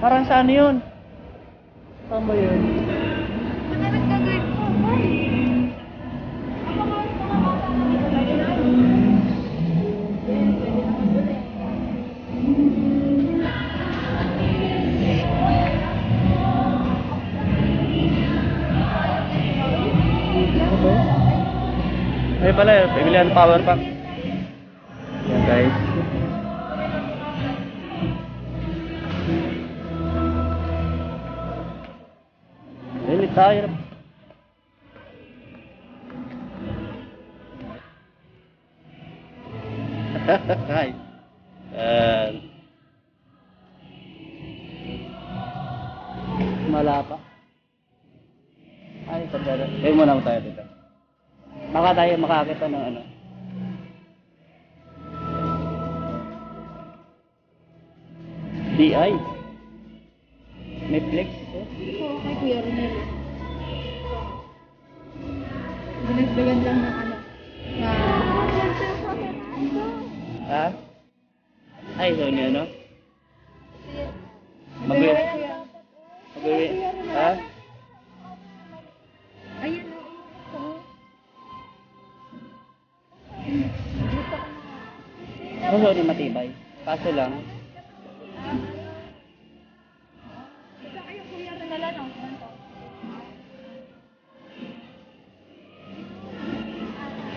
Parang sa ano yun? Saan ba yun? Ay pala, pilihan ng power bank. Yan guys. Dili tayo. Hi. Malapa. Ay, pagdala. Tayo muna tayo dito. Baka tayo makakita ng ano. DI. Netflix. Oo, kay Kuya Ronel. Binagdagan lang ng ano. Na... Ha? Ay, so niya, no? Mag-uwi. Ha? Ayun. Gusto rin matibay. Kaso lang,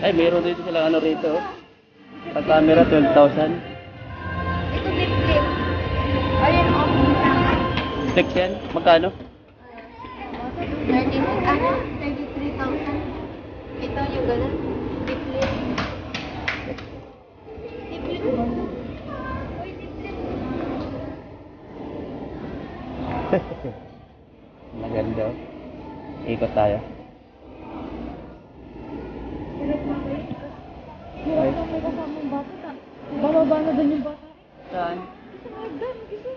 ay, meron dito sila ano rito. Pag camera, 12,000. Ito flip flip. Ayun, off. Flex yan? Magkano? 33,000. Ito yung ganun. Flip flip. Flip flip. Uy, flip flip. Maganda. Ikot tayo. Ay. May kasamang bata. Bababa na dun yung bata. Saan? Sa hagdan, isa.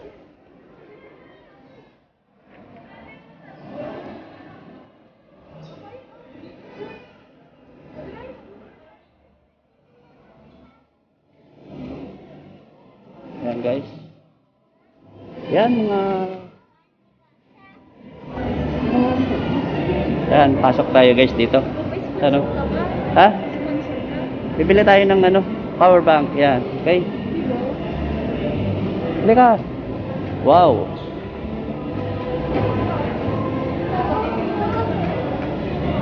Yan guys. Yan mga... Yan, pasok tayo guys dito. Ano? Ha? Bibili tayo ng ano, power bank. Yan, okay? Bili ka. Wow.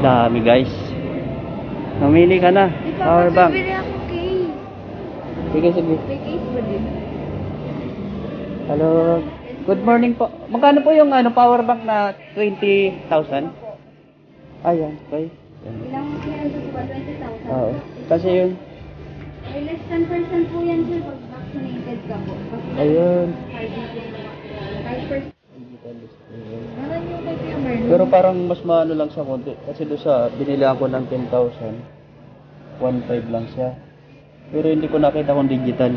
Dami guys. Namili ka na. Power bank. Bibili ako case. Sige, sige. May case ba din? Hello. Good morning po. Magkano po yung ano, power bank na 20,000? Ayan, okay. Ilang pinanto po ba? 20,000? Oo. Kasi yung... Ay, less 10% po yan sir pag vaccinated ka po. Ayun. 5%. Meron yung kay Kuya Merlin. Pero parang mas maano lang siya konti. Kasi doon sa binilihan ko ng 10,000. 1.5 lang siya. Pero hindi ko nakita kung digital.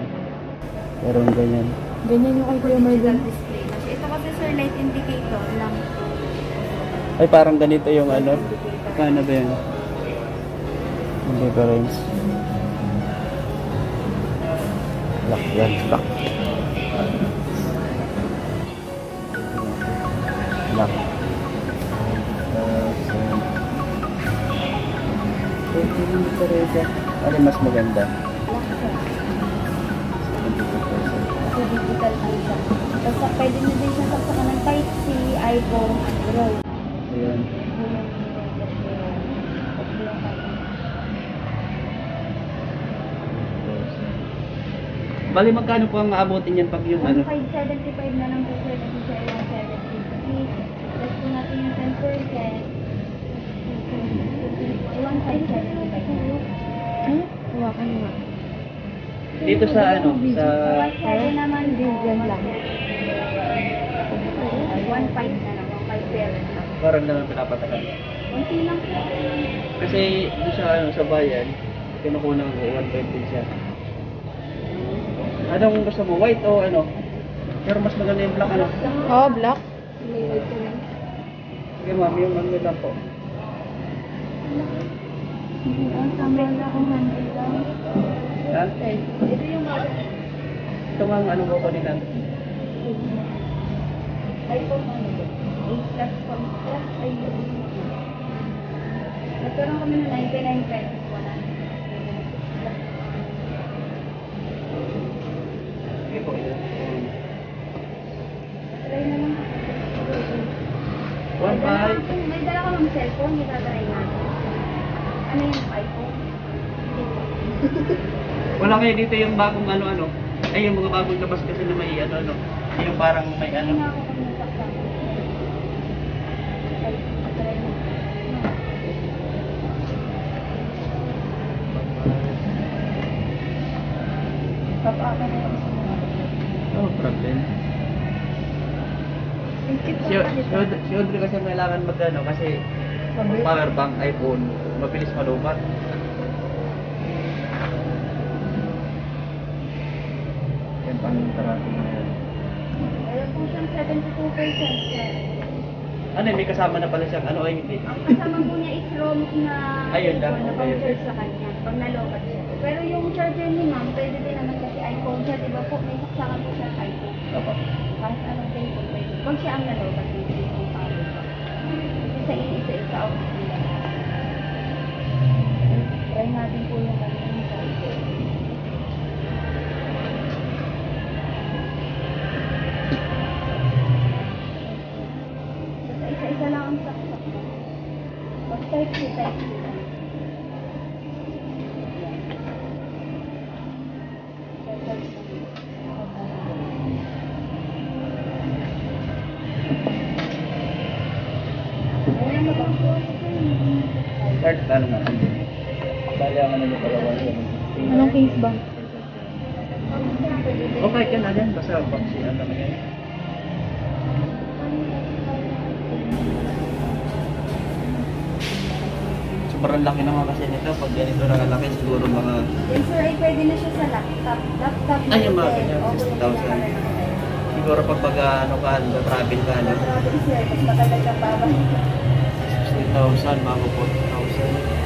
Pero ganyan. Ganyan yung kay Kuya Merlin display. Ito kasi sir, light indicator lang. Ay, parang ganito yung ano. Paano ba yun? Yung difference. Lock yan. Lock. Lock. Ano mas maganda? Kasi digital po siya. Tapos pwede nyo din siya saksakan ng Type-C, iPhone, Android. Ayan. Bali, magkano po ang aabutin yan pag yung ano? 1,575 na lang po sir kasi siya yung 750. Plus po natin yung 10%. 1,575. Hawakan mo nga. Dito sa ano? Sa... 1,7 naman, diesel lang. 1,500 na lang, 1,500 lang. Parang naman pinapatakan. Kunti lang po. Kasi doon sa ano, sa bayan, kinukuha ng 120 siya. Anong gusto mo? White o ano? Pero mas maganda yung black ano? Oo, black. May ko lang. Sige ma'am, yung ano lang po. Ang tama na akong handle lang. Ha? Ito yung Ito nga ang ano ko kanina. iPhone ano po? 8 plus po. Plus ay nagkaroon kami ng 99 pesos. Wala na. Sige po. Try na lang. 1.5. May dala ko ng cellphone, itatry natin. Ano yung iPhone? Hindi po. Wala kayo dito yung bagong ano-ano. Ay, yung mga bagong labas kasi na may ano-ano. Yung parang may Hindi ano. na ako kumuntak sa akin. Ay, try mo. Papa-akin na lang sa mga. No problem. Si Audrey kasi kailangan mag-ano kasi power bank iPhone, mabilis malubat. Yan pang tarati na yan. Meron po siyang 72%. Sir. Ano, may kasama na pala siyang ano ay hindi. Ang kasama po niya is ROM na Ayun lang, na okay. pang-charge sa kanya pag nalobat siya. Pero yung charger ni ma'am, pwede din naman kasi iPhone siya, di ba po? May saksakan po siya iPhone. Opo. Kahit anong cellphone pwede. Pag siya ang nalobat, hindi yung power pa. Isa-isa out nila. Try natin po yung kanyang charger. Basta isa-isa lang ang saksak. Pag type C lang. Start ano na. Bali ang ano niya pala wala. Anong case ba? Okay ka na yan, basta vaccine ano yan. Sobrang laki naman kasi nito. Pag ganito na kalaki, siguro mga... Yung sir, ay pwede na siya sa laptop. Laptop Ay, yung mga sir. ganyan, Opo, 6,000. yung pinaka- Siguro pag ano ka, travel ka, ano, Grabe sir, mas matagal kang babalik. 60,000, mga 40,000.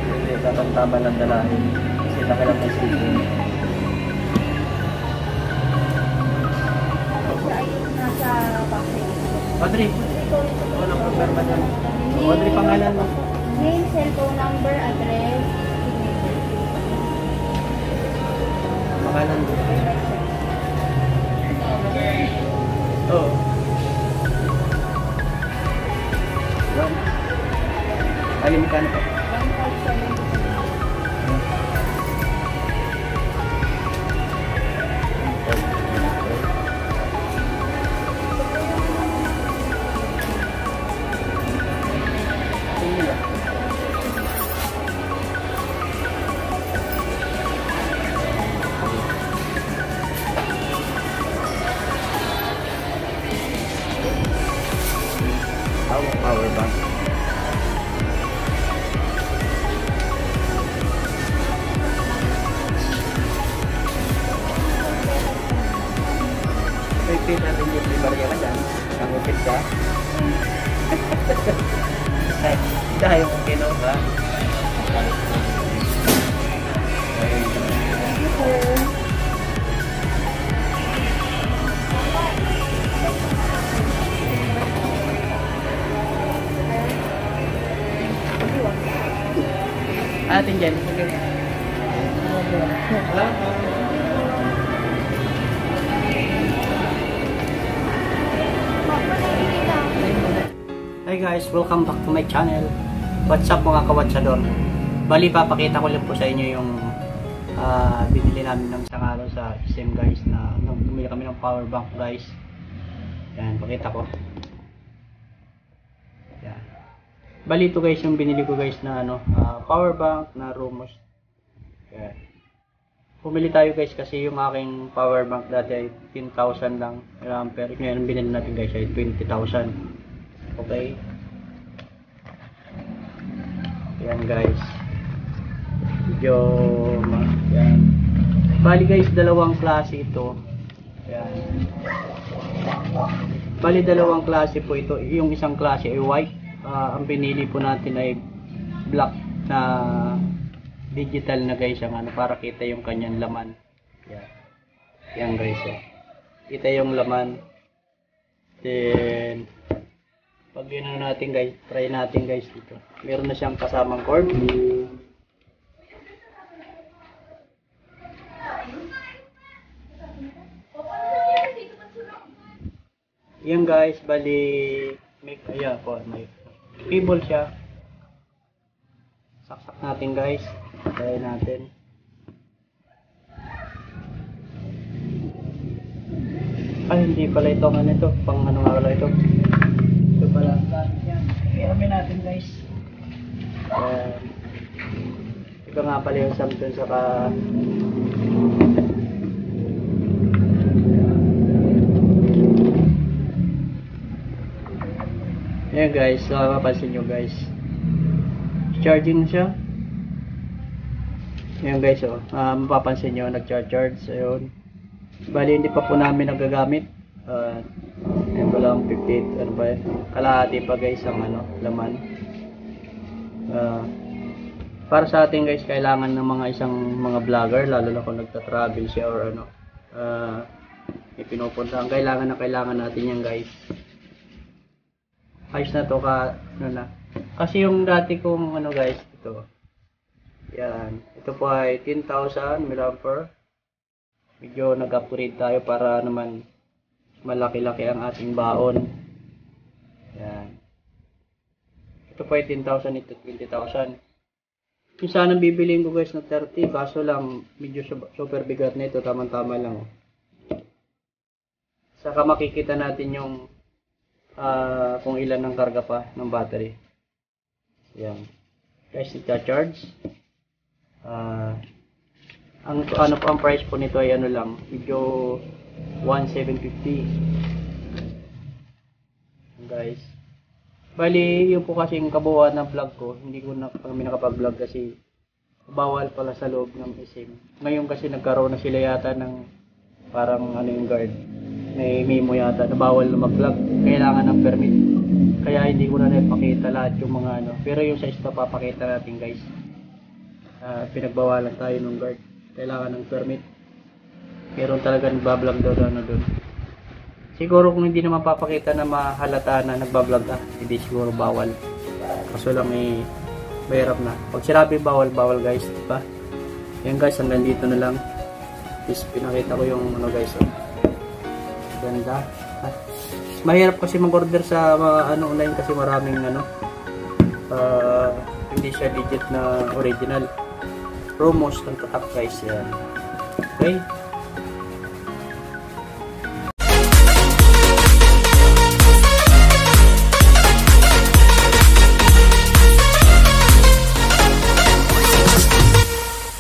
Hindi, tatantama lang dalahin. Kasi laki lang ng cellphone. Siya ay nasa vaccine. Audrey, walang problema dyan. Audrey, pangalan mo. Name, cellphone number, address, signature. Pangalan mo. Oo. Yan. Ayun, magkano pa? 1,570. Power bank. Pwede natin yung libarya ka dyan. Nangupit ka. Dahil kung kinuha. Thank you, sir. Atin dyan. Sige. Hi guys, welcome back to my channel. What's up mga kawatsador? Bali, papakita ko lang po sa inyo yung binili namin ng isang araw sa SM guys na bumili kami ng power bank guys. Yan, pakita ko. Yan. Bali ito guys yung binili ko guys na power bank na Rumos. Yan. Pumili tayo guys kasi yung aking power bank dati ay 10,000 lang ampere. Ngayon binili natin guys ay 20,000. Okay. Yan guys. Medyo yan. Bali guys, dalawang klase ito. Yan. Bali dalawang klase po ito. Yung isang klase ay white. Ang pinili po natin ay black na digital na guys, ang para kita yung kanyang laman. Yan. Yan guys. Oh. Kita yung laman. Then, pag yun natin guys, try natin guys dito. Meron na siyang kasamang cord. Yan guys, bali may kaya po, may cable siya. Saksak natin guys. Try natin. Ay, hindi pala ito. Ano ito? Pang ano nga pala ito? Ito pala. Yan. Kiramin natin guys. Ito nga pala yung Samsung saka yan guys. So, mapapansin nyo guys. Charging na siya. Yan guys. Oh. Mapapansin nyo. Nag-charge. Ayun. Bali hindi pa po namin nagagamit. Yan pa lang 58 ano ba yun? Kalahati pa guys ang ano, laman. Para sa atin guys, kailangan ng mga vlogger, lalo na kung nagta-travel siya or ano, may pinupuntahan, kailangan natin yan guys. Ayos na to ano na. Kasi yung dati kong ano guys, ito. Yan, ito po ay 10,000 mAh. Medyo nag-upgrade tayo para naman malaki-laki ang ating baon. Yan. Ito po ay 10,000, ito 20,000. Yung sana bibiliin ko guys ng 30, kaso lang medyo super bigat na ito, tamang-tama lang. Saka makikita natin yung kung ilan ang karga pa ng battery. Yan. Guys, i-charge. Ang ano po ang price po nito ay ano lang, medyo 1,750. Guys. Bali, yun po kasi yung kabuuan ng vlog ko. Hindi ko na kami nakapag-vlog kasi bawal pala sa loob ng SM. Ngayon kasi nagkaroon na sila yata ng parang ano yung guard. May memo yata na bawal na mag-vlog. Kailangan ng permit. Kaya hindi ko na napakita lahat yung mga ano. Pero yung sa ito papakita natin guys. Pinagbawalan tayo ng guard. Kailangan ng permit. Meron talaga nagbablog daw na doon. Siguro kung hindi naman papakita na mahalata na nagbablog ka, hindi siguro bawal. Kaso lang mahirap na. Pag sinabi bawal guys, diba? Yan guys, hanggang dito na lang. Please, pinakita ko yung ano guys. Oh. Ganda. Mahirap kasi mag-order sa mga ano online kasi maraming ano. Hindi siya legit na original. Promos ng tatak guys yan. Okay?